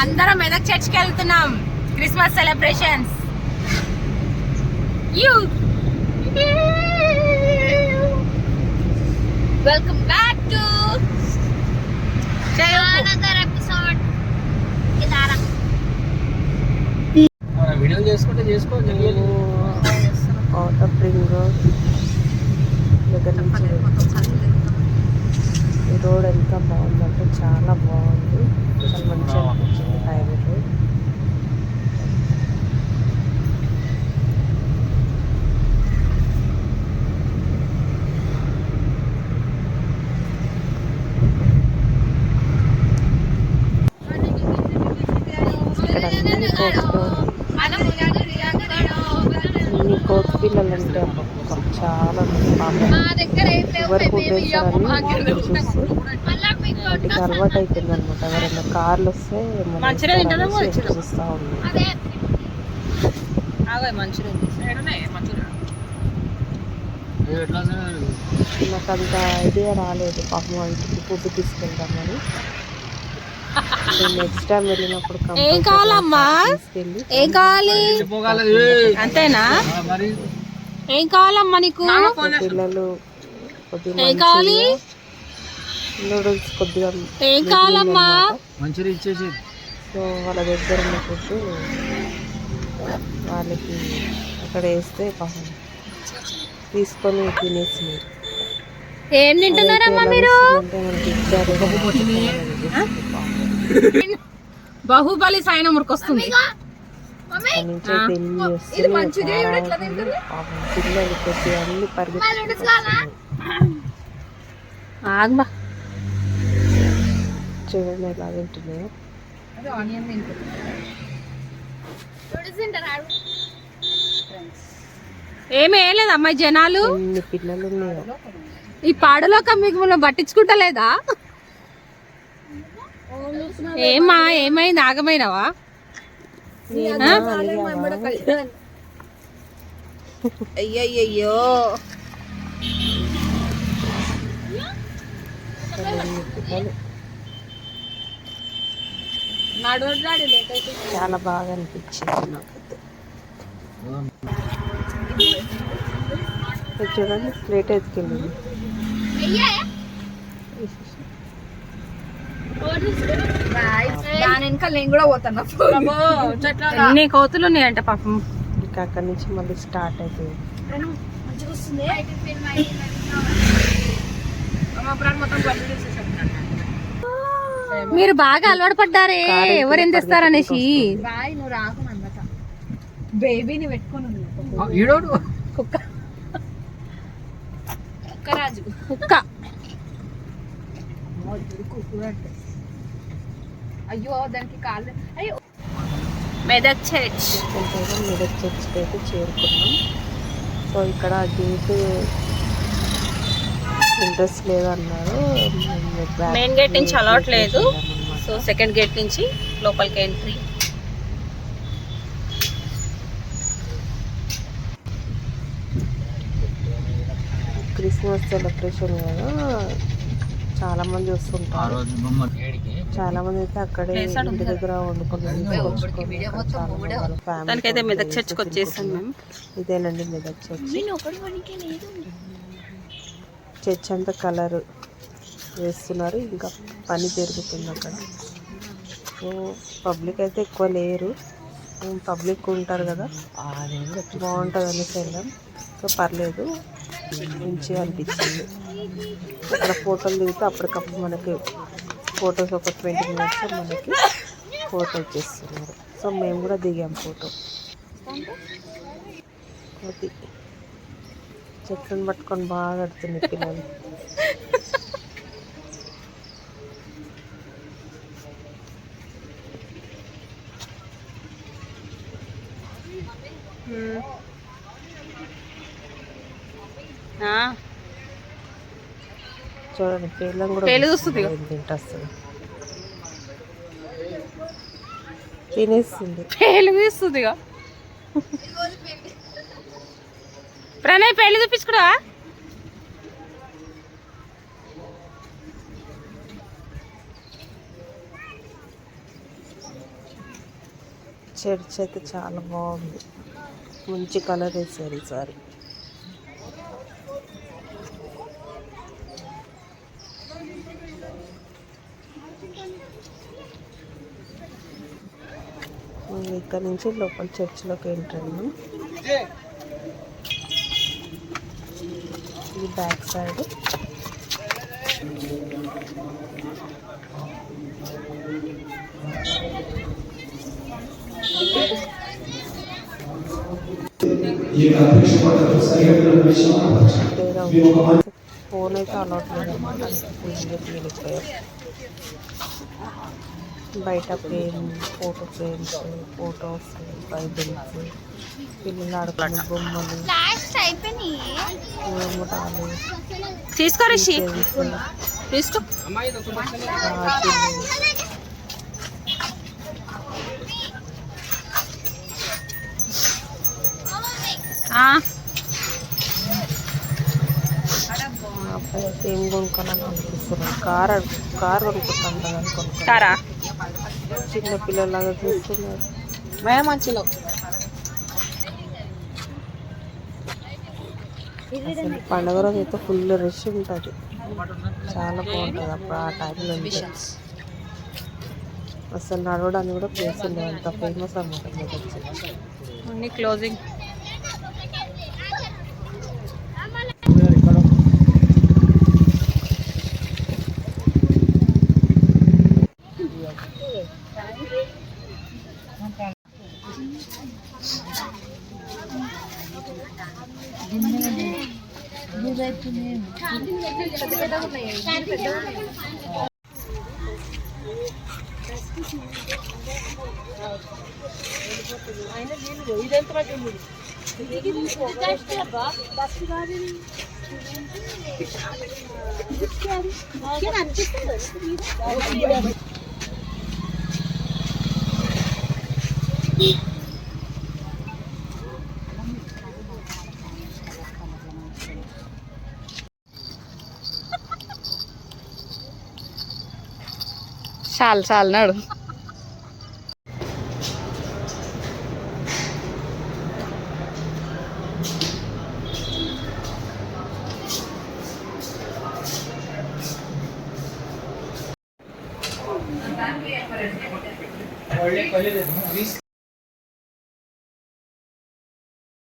అందరం మెదక్ చర్చ్కి వెళ్తున్నాం. Christmas celebrations. Welcome back to another episode. ఇదారా వీడియో చేసుకుంటే చేసుకో. అవుటర్ రింగ్ రోడ్ దగ్గర నుంచి ఈ రోడ్ ఎంత బాగుందంటే చాలా బాగుంది. చాలా మంచిగా అనిపించింది హైవే రోడ్. ఇక్కడ అన్ని కోతి పిల్లలు అంటే చాలా ఎవరు కొట్టేస్తారని చూస్తే వాటికి అలవాటు అయిపోయింది అనమాట. ఎవరైనా కార్లు వస్తే చూస్తూ ఉంది. నాకు అంత ఐడియా రాలేదు పాపం ఇంటికి ఫుడ్ తీసుకెళ్తామని. నెక్స్ట్ టైం వెళ్ళినప్పుడు ఏం కావాలమ్మా? ఏం కావాలి అంతేనా? ఏం కావాలమ్మా నీకు? పిల్లలు కొద్దిగా ఏం కావాలి? నూడిల్స్ కొద్దిగా ఏం కావాలమ్మా? సో వాళ్ళ దగ్గర ఉన్న ఫుడ్ వాళ్ళకి అక్కడ వేస్తే పాపం తీసుకొని తినేసింది. ఏం తింటున్నారమ్మా మీరు? బాహుబలి సాయన మురికొస్తుంది. పిల్లలు కొద్దిగా అన్ని పరిగెత్తి చూడండి ఎలా తింటున్నాయో. ఏమీ వేయలేదు అమ్మాయి జనాలు. ఎన్ని పిల్లలు ఉన్నాయో. ఈ పాడలోక మీకు మనం పట్టించుకుంటలేదా? ఏమా ఏమైంది? ఆగమైనవా? అయ్యయ్యో చాలా బాగా అనిపించింది నాకైతే. చూడండి ప్లేట్ ఎత్తుకెళ్ళింది. దాని వెనకాల నేను కూడా పోతాను. ఎన్ని కోతులు ఉన్నాయంట పాపం. ఇంకా అక్కడి నుంచి మళ్ళీ స్టార్ట్ అయిపోయింది. మీరు బాగా అలవాటు పడ్డారే ఎవరు ఎంత ఇస్తారనేసి. బేబీని పెట్టుకుని కుక్క కుక్కరాజు కుక్క. అయ్యో దానికి కాళ్ళు. అయ్యో మెదక్ చర్చ్. మెదక్ చర్చ్కి అయితే చేరుకున్నాం. సో ఇక్కడ గేట్ ఇంట్రెస్ట్ లేదన్నారు. మెయిన్ గేట్ నుంచి అలౌట్ లేదు. సో సెకండ్ గేట్ నుంచి లోపలికి ఎంట్రీ. క్రిస్మస్ సెలబ్రేషన్ కదా, చాలా మంది వస్తుంటారు. చాలా మంది అయితే అక్కడే ఇంటి దగ్గర వండుకొని మెదక్ చర్చ్కి వచ్చేసాం మేము. ఇదేనండి మెదక్ చర్చ్. చర్చ్ అంతా కలర్ వేస్తున్నారు, ఇంకా పని జరుగుతుంది అక్కడ. సో పబ్లిక్ అయితే ఎక్కువ లేరు, పబ్లిక్ ఉంటారు కదా, బాగుంటుంది అనేసి వెళ్ళాం. సో పర్లేదు, మంచిగా అనిపించింది. అక్కడ ఫోటోలు దిగితే అప్పటికప్పుడు మనకి ఫొటోస్ ఒక 20 minutes మనకి ఫోటో ఇచ్చేస్తున్నారు. సో మేము కూడా దిగాం ఫోటో. అది చెట్లను పట్టుకొని బాగా ఆడుతున్నాయి పిల్లలు. చూడండి పేర్లను కూడా తింటేస్తుంది, తినేస్తుంది. పేలు తీస్తుంది. ప్రణయ్ పేలు చూపించుకురా. చర్చ్ అయితే చాలా బాగుంది, మంచి కలర్ వేసారు ఈసారి. ఇక్కడ నుంచి లోపల చర్చిలోకి ఎంటర్ అయ్యాం. ఇది బ్యాక్ సైడ్. ఫోన్ అయితే అలౌట్ లేదన్నమాట, వెళ్ళిపోయారు. బయట ఫోటో ఫ్రేమ్స్, ఫోటోస్, బైబిల్స్, పిల్లలు ఆడుకునే బొమ్మలు, మూటాలు, తీసుకో రిషి, తీసుకో. అబ్బాయి అయితే ఏం కొనుక్కోవాలని అనిపిస్తున్నాడు. కార్ కొనుక్కుంటాం కదా కొనుక్కోరా, చిన్న పిల్లలాగా చూస్తున్నారు. మంచిలో అసలు పండుగ రోజు అయితే ఫుల్ రష్ ఉంటుంది, చాలా బాగుంటుంది అప్పుడు ఆ టైంలో. అసలు నడవడానికి కూడా ప్లేస్ ఉండదు, అంత ఫేమస్ అన్నమాట. అన్ని క్లోజింగ్. చాలు నాడు.